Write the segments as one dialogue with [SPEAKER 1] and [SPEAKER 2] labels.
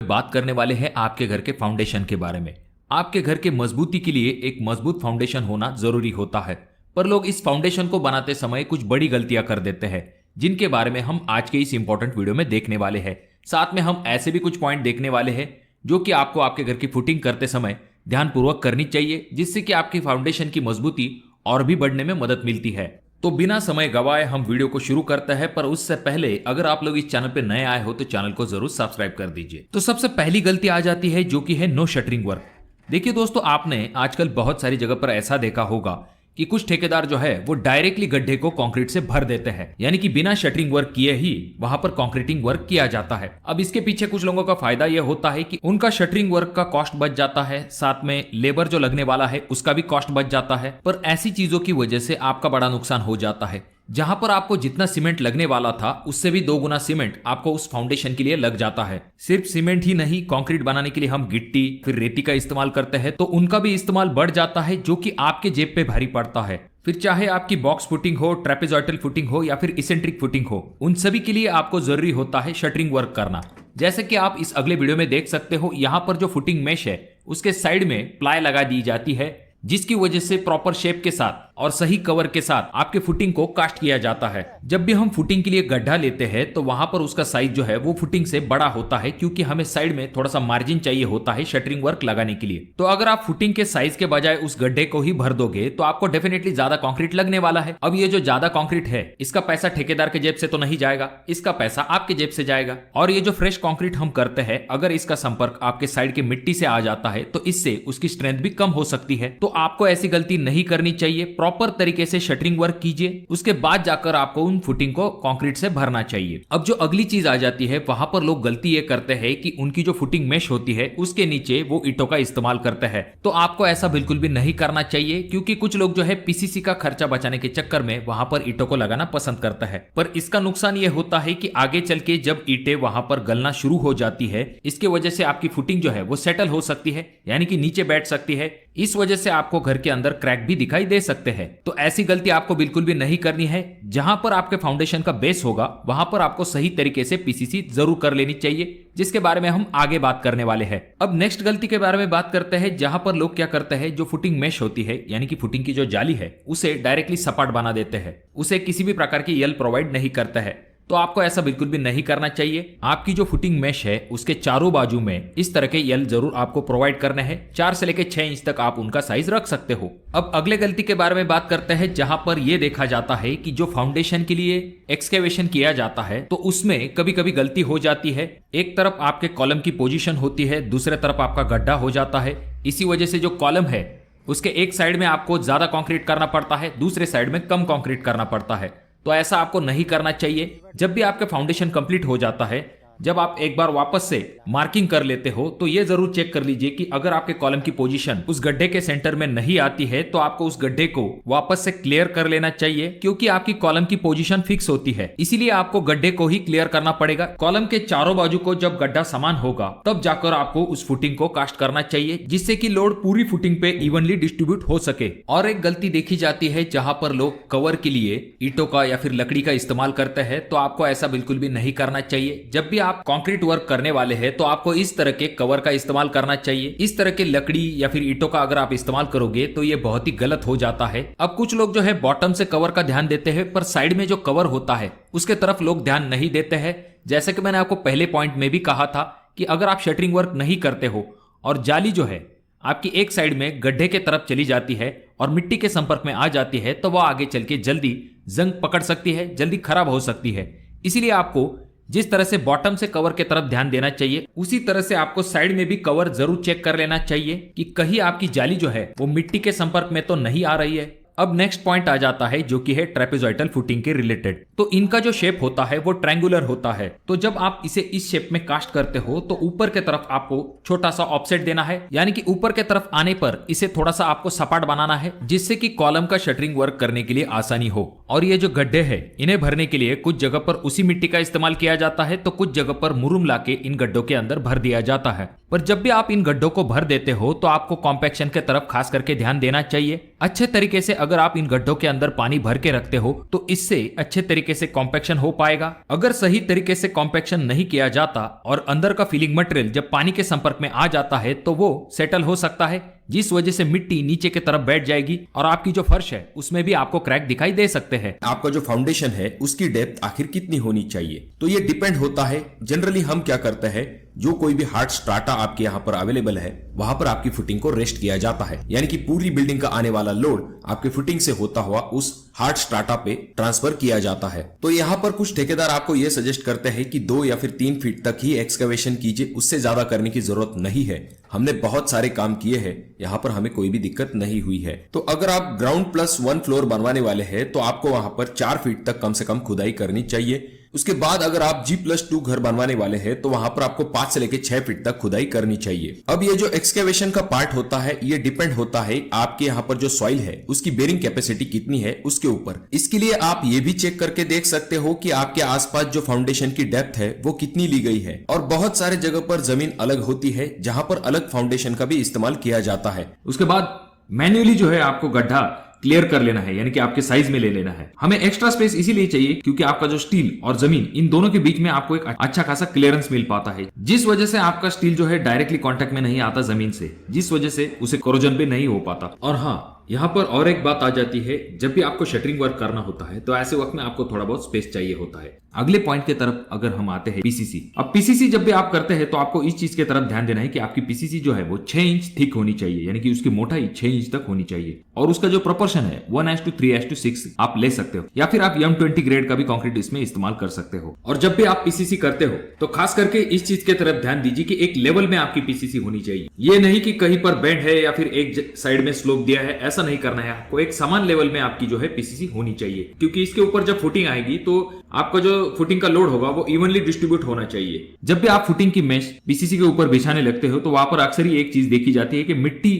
[SPEAKER 1] बात करने वाले हैं आपके घर के फाउंडेशन के बारे में। आपके घर के मजबूती के लिए एक मजबूत फाउंडेशन होना जरूरी होता है, पर लोग इस फाउंडेशन को बनाते समय कुछ बड़ी गलतियां कर देते हैं, जिनके बारे में हम आज के इस इंपॉर्टेंट वीडियो में देखने वाले हैं। साथ में हम ऐसे भी कुछ पॉइंट देखने वाले हैं जो कि आपको आपके घर की फुटिंग करते समय ध्यानपूर्वक करनी चाहिए, जिससे कि आपकी फाउंडेशन की मजबूती और भी बढ़ने में मदद मिलती है। तो बिना समय गवाए हम वीडियो को शुरू करते हैं, पर उससे पहले अगर आप लोग इस चैनल पे नए आए हो तो चैनल को जरूर सब्सक्राइब कर दीजिए। तो सबसे पहली गलती आ जाती है जो कि है नो शटरिंग वर्क। देखिए दोस्तों, आपने आजकल बहुत सारी जगह पर ऐसा देखा होगा कि कुछ ठेकेदार जो है वो डायरेक्टली गड्ढे को कंक्रीट से भर देते हैं, यानी कि बिना शटरिंग वर्क किए ही वहां पर कंक्रीटिंग वर्क किया जाता है। अब इसके पीछे कुछ लोगों का फायदा यह होता है कि उनका शटरिंग वर्क का कॉस्ट बच जाता है, साथ में लेबर जो लगने वाला है उसका भी कॉस्ट बच जाता है। पर ऐसी चीजों की वजह से आपका बड़ा नुकसान हो जाता है। जहां पर आपको जितना सीमेंट लगने वाला था उससे भी 2 गुना सीमेंट आपको उस फाउंडेशन के लिए लग जाता है। सिर्फ सीमेंट ही नहीं, कंक्रीट बनाने के लिए हम गिट्टी फिर रेती का इस्तेमाल करते हैं, तो उनका भी इस्तेमाल बढ़ जाता है, जो कि आपके जेब पे भारी पड़ता है। फिर चाहे आपकी बॉक्स फुटिंग हो, ट्रेपेजॉइडल फुटिंग हो या फिर इसेंट्रिक फुटिंग हो, उन सभी के लिए आपको जरूरी होता है शटरिंग वर्क करना। जैसे कि आप इस अगले वीडियो में देख सकते हो, यहाँ पर जो फुटिंग मेश है उसके साइड में प्लाई लगा दी जाती है, जिसकी वजह से प्रॉपर शेप के साथ और सही कवर के साथ आपके फुटिंग को कास्ट किया जाता है। जब भी हम फुटिंग के लिए गड्ढा लेते हैं तो वहां पर उसका साइज जो है वो फुटिंग से बड़ा होता है, क्योंकि हमें साइड में थोड़ा सा मार्जिन चाहिए होता है शटरिंग वर्क लगाने के लिए। तो अगर आप फुटिंग के साइज के बजाय उस गड्ढे को ही भर दोगे तो आपको डेफिनेटली ज्यादा कंक्रीट लगने वाला है। अब ये जो ज्यादा कंक्रीट है इसका पैसा ठेकेदार के जेब से तो नहीं जाएगा, इसका पैसा आपके जेब से जाएगा। और ये जो फ्रेश कंक्रीट हम करते हैं, अगर इसका संपर्क आपके साइड के मिट्टी से आ जाता है तो इससे उसकी स्ट्रेंथ भी कम हो सकती है। तो आपको ऐसी गलती नहीं करनी चाहिए। प्रॉपर तरीके से शटरिंग वर्क कीजिए, उसके बाद जाकर आपको उन फुटिंग को कंक्रीट से भरना चाहिए। अब जो अगली चीज आ जाती है, वहां पर लोग गलती ये करते हैं कि उनकी जो फुटिंग मेश होती है उसके नीचे वो ईंटों का इस्तेमाल करते हैं। तो आपको ऐसा बिल्कुल भी नहीं करना चाहिए, क्योंकि कुछ लोग जो है पीसीसी का खर्चा बचाने के चक्कर में वहां पर ईंटों को लगाना पसंद करता है। पर इसका नुकसान ये होता है कि आगे चल के जब ईंटें वहां पर गलना शुरू हो जाती है, इसके वजह से आपकी फुटिंग जो है वो सेटल हो सकती है, यानी कि नीचे बैठ सकती है। इस वजह से आपको घर के अंदर क्रैक भी दिखाई दे सकते हैं। तो ऐसी गलती आपको बिल्कुल भी नहीं करनी है। जहां पर आपके फाउंडेशन का बेस होगा वहां पर आपको सही तरीके से पीसीसी जरूर कर लेनी चाहिए, जिसके बारे में हम आगे बात करने वाले हैं। अब नेक्स्ट गलती के बारे में बात करते हैं, जहां पर लोग क्या करते हैं, जो फुटिंग मेश होती है यानी कि फुटिंग की जो जाली है उसे डायरेक्टली सपाट बना देते हैं, उसे किसी भी प्रकार की यल प्रोवाइड नहीं करते हैं। तो आपको ऐसा बिल्कुल भी नहीं करना चाहिए। आपकी जो फुटिंग मेश है उसके चारों बाजू में इस तरह के यल जरूर आपको प्रोवाइड करने हैं। 4 से लेकर 6 इंच तक आप उनका साइज रख सकते हो। अब अगले गलती के बारे में बात करते हैं, जहां पर यह देखा जाता है कि जो फाउंडेशन के लिए एक्सकेवेशन किया जाता है तो उसमें कभी कभी गलती हो जाती है। एक तरफ आपके कॉलम की पोजीशन होती है, दूसरे तरफ आपका गड्ढा हो जाता है। इसी वजह से जो कॉलम है उसके एक साइड में आपको ज्यादा कंक्रीट करना पड़ता है, दूसरे साइड में कम कंक्रीट करना पड़ता है। तो ऐसा आपको नहीं करना चाहिए। जब भी आपका फाउंडेशन कंप्लीट हो जाता है, जब आप एक बार वापस से मार्किंग कर लेते हो, तो ये जरूर चेक कर लीजिए कि अगर आपके कॉलम की पोजीशन उस गड्ढे के सेंटर में नहीं आती है तो आपको उस गड्ढे को वापस से क्लियर कर लेना चाहिए, क्योंकि आपकी कॉलम की पोजीशन फिक्स होती है। इसीलिए आपको गड्ढे को ही क्लियर करना पड़ेगा। कॉलम के चारों बाजू को जब गड्ढा समान होगा तब जाकर आपको उस फुटिंग को कास्ट करना चाहिए, जिससे कि लोड पूरी फुटिंग पे इवनली डिस्ट्रीब्यूट हो सके। और एक गलती देखी जाती है, जहां पर लोग कवर के लिए ईंटों का या फिर लकड़ी का इस्तेमाल करते हैं, तो आपको ऐसा बिल्कुल भी नहीं करना चाहिए। जब भी आप कंक्रीट वर्क करने वाले हैं तो आपको इस तरह के कवर का इस्तेमाल करना चाहिए। इस तरह के लकड़ी या फिर ईंटों का अगर आप इस्तेमाल करोगे तो ये बहुत ही गलत हो जाता है। अब कुछ लोग जो है बॉटम से कवर का ध्यान देते हैं, पर साइड में जो कवर होता है उसके तरफ लोग ध्यान नहीं देते हैं। जैसे कि मैंने आपको पहले पॉइंट में भी कहा था कि अगर आप शटरिंग वर्क नहीं करते हो और जाली जो है आपकी एक साइड में गड्ढे के तरफ चली जाती है और मिट्टी के संपर्क में आ जाती है, तो वह आगे चल के जल्दी जंग पकड़ सकती है, जल्दी खराब हो सकती है। इसीलिए आपको जिस तरह से बॉटम से कवर के तरफ ध्यान देना चाहिए, उसी तरह से आपको साइड में भी कवर जरूर चेक कर लेना चाहिए कि कहीं आपकी जाली जो है वो मिट्टी के संपर्क में तो नहीं आ रही है। अब नेक्स्ट पॉइंट आ जाता है जो कि है ट्रेपेजॉइडल फुटिंग के रिलेटेड। तो इनका जो शेप होता है वो ट्रायंगुलर होता है। तो जब आप इसे इस शेप में कास्ट करते हो तो ऊपर के तरफ आपको छोटा सा ऑफसेट देना है, यानी कि ऊपर के तरफ आने पर इसे थोड़ा सा आपको सपाट बनाना है, जिससे कि कॉलम का शटरिंग वर्क करने के लिए आसानी हो। और ये जो गड्ढे है इन्हें भरने के लिए कुछ जगह पर उसी मिट्टी का इस्तेमाल किया जाता है, तो कुछ जगह पर मुरुम लाके इन गड्ढों के अंदर भर दिया जाता है। पर जब भी आप इन गड्ढों को भर देते हो तो आपको कॉम्पैक्शन के तरफ खास करके ध्यान देना चाहिए। अच्छे तरीके से अगर आप इन गड्ढों के अंदर पानी भर के रखते हो तो इससे अच्छे तरीके से कॉम्पैक्शन हो पाएगा। अगर सही तरीके से कॉम्पैक्शन नहीं किया जाता और अंदर का फिलिंग मटेरियल जब पानी के संपर्क में आ जाता है तो वो सेटल हो सकता है, जिस वजह से मिट्टी नीचे की तरफ बैठ जाएगी और आपकी जो फर्श है उसमें भी आपको क्रैक दिखाई दे सकते हैं।
[SPEAKER 2] आपका जो फाउंडेशन है उसकी डेप्थ आखिर कितनी होनी चाहिए, तो ये डिपेंड होता है। जनरली हम क्या करते हैं, जो कोई भी हार्ड स्ट्राटा आपके यहाँ पर अवेलेबल है वहां पर आपकी फुटिंग को रेस्ट किया जाता है, यानी कि पूरी बिल्डिंग का आने वाला लोड आपके फुटिंग से होता हुआ उस हार्ड स्ट्राटा पे ट्रांसफर किया जाता है। तो यहाँ पर कुछ ठेकेदार आपको ये सजेस्ट करते हैं कि 2 या फिर 3 फीट तक ही एक्सकवेशन कीजिए, उससे ज्यादा करने की जरूरत नहीं है। हमने बहुत सारे काम किए हैं, यहाँ पर हमें कोई भी दिक्कत नहीं हुई है। तो अगर आप ग्राउंड प्लस 1 फ्लोर बनवाने वाले हैं तो आपको वहां पर 4 फीट तक कम से कम खुदाई करनी चाहिए। उसके बाद अगर आप G+2 घर बनवाने वाले हैं तो वहां पर आपको 5 से लेकर 6 फीट तक खुदाई करनी चाहिए। अब ये जो एक्सकेवेशन का पार्ट होता है ये डिपेंड होता है आपके यहाँ पर जो सॉइल है उसकी बेरिंग कैपेसिटी कितनी है उसके ऊपर। इसके लिए आप ये भी चेक करके देख सकते हो कि आपके आसपास जो फाउंडेशन की डेप्थ है वो कितनी ली गई है। और बहुत सारे जगह पर जमीन अलग होती है जहां पर अलग फाउंडेशन का भी इस्तेमाल किया जाता है।
[SPEAKER 1] उसके बाद मैन्युअली जो है आपको गड्ढा क्लियर कर लेना है, यानी कि आपके साइज में ले लेना है। हमें एक्स्ट्रा स्पेस इसीलिए चाहिए क्योंकि आपका जो स्टील और जमीन इन दोनों के बीच में आपको एक अच्छा खासा क्लियरेंस मिल पाता है, जिस वजह से आपका स्टील जो है डायरेक्टली कांटेक्ट में नहीं आता जमीन से, जिस वजह से उसे कोरोजन भी नहीं हो पाता। और हाँ, यहाँ पर और एक बात आ जाती है, जब भी आपको शटरिंग वर्क करना होता है तो ऐसे वक्त में आपको थोड़ा बहुत स्पेस चाहिए होता है। अगले पॉइंट की तरफ अगर हम आते हैं पीसीसी। अब पीसीसी जब भी आप करते हैं तो आपको इस चीज की तरफ ध्यान देना है कि आपकी पीसीसी जो है वो 6 इंच थिक होनी चाहिए, यानी कि उसकी मोटाई 6 इंच तक होनी चाहिए। और उसका जो प्रोपोर्शन है 1:3:6 आप ले सकते हो, या फिर आप M20 ग्रेड का भी कंक्रीट इसमें इस्तेमाल कर सकते हो। और जब भी आप पीसीसी करते हो तो खास करके इस चीज की तरफ ध्यान दीजिए कि एक लेवल में आपकी पीसीसी होनी चाहिए। ये नहीं कि कहीं पर बेंड है या फिर एक साइड में स्लोप दिया है, ऐसा नहीं करना है। आपको एक समान लेवल में आपकी जो है पीसीसी होनी चाहिए, क्योंकि इसके ऊपर जब फुटिंग आएगी तो आपका जो फुटिंग का लोड होगा वो इवनली डिस्ट्रीब्यूट होना चाहिए। जब भी आप फुटिंग की मेश पीसीसी के ऊपर बिछाने लगते हो तो वहां पर अक्सर ही एक चीज देखी जाती है कि मिट्टी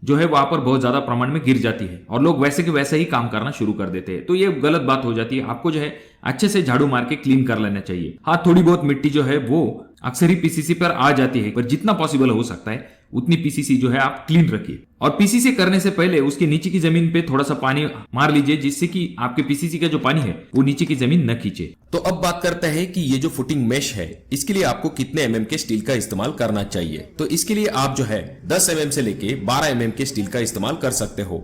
[SPEAKER 1] जो है वहां पर बहुत ज्यादा प्रमाण में गिर जाती है और लोग वैसे के वैसे ही काम करना शुरू कर देते हैं। तो ये गलत बात हो जाती है। आपको जो है अच्छे से झाड़ू मार के क्लीन कर लेना चाहिए। हाँ, थोड़ी बहुत मिट्टी जो है वो अक्सर ही पीसीसी पर आ जाती है, पर जितना पॉसिबल हो सकता है उतनी पीसीसी जो है आप क्लीन रखिए। और पीसीसी करने से पहले उसके नीचे की जमीन पे थोड़ा सा पानी मार लीजिए, जिससे कि आपके पीसीसी का जो पानी है वो नीचे की जमीन न खींचे।
[SPEAKER 2] तो अब बात करते हैं कि ये जो फुटिंग मेश है इसके लिए आपको कितने mm के स्टील का इस्तेमाल करना चाहिए। तो इसके लिए आप जो है 10 mm से लेके 12 mm के स्टील का इस्तेमाल कर सकते हो।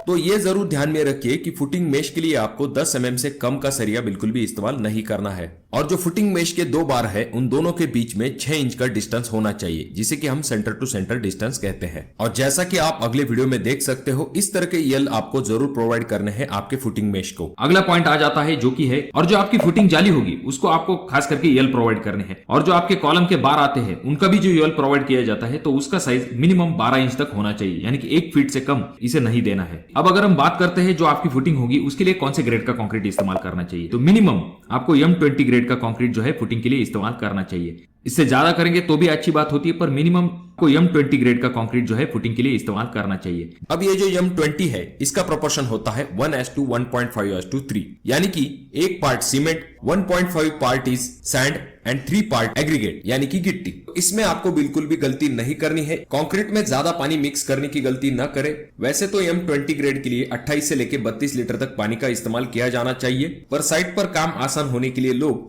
[SPEAKER 2] तो ये जरूर ध्यान में रखिए कि फुटिंग मेश के लिए आपको 10 mm से कम का सरिया बिल्कुल भी इस्तेमाल नहीं करना है। और जो फुटिंग मेश के 2 बार है उन दोनों के बीच में 6 इंच का डिस्टेंस होना चाहिए, जिसे कि हम सेंटर टू सेंटर डिस्टेंस कहते हैं। और जैसा कि आप अगले वीडियो में देख सकते हो, इस तरह के यल आपको जरूर प्रोवाइड करने हैं आपके फुटिंग मेश को।
[SPEAKER 1] अगला पॉइंट आ जाता है जो कि है, और जो आपकी फुटिंग जाली होगी उसको आपको खास करके यल प्रोवाइड करने हैं। और जो आपके कॉलम के बार आते हैं उनका भी जो यल प्रोवाइड किया जाता है तो उसका साइज मिनिमम 12 इंच तक होना चाहिए, यानी कि 1 फीट से कम इसे नहीं देना है। अब अगर हम बात करते हैं जो आपकी फुटिंग होगी उसके लिए कौन से ग्रेड का कंक्रीट इस्तेमाल करना चाहिए, तो मिनिमम आपको M20 ग्रेड का कंक्रीट जो है फुटिंग के लिए इस्तेमाल करना चाहिए। इससे ज्यादा करेंगे तो भी अच्छी बात होती है, पर मिनिमम को M20 ग्रेड का कंक्रीट जो है फुटिंग के लिए इस्तेमाल करना चाहिए।
[SPEAKER 2] अब ये जो M20 है इसका प्रोपोर्शन होता है 1:1.5:3, यानी कि 1 part cement, 1.5 part is sand and 3 part aggregate, यानी कि गिट्टी। इसमें आपको बिल्कुल भी गलती नहीं करनी है। कंक्रीट में ज्यादा पानी मिक्स करने की गलती न करें। वैसे तो M20 ग्रेड के लिए 28 से लेकर 32 लीटर तक पानी का इस्तेमाल किया जाना चाहिए, पर साइट पर काम आसान होने के लिए लोग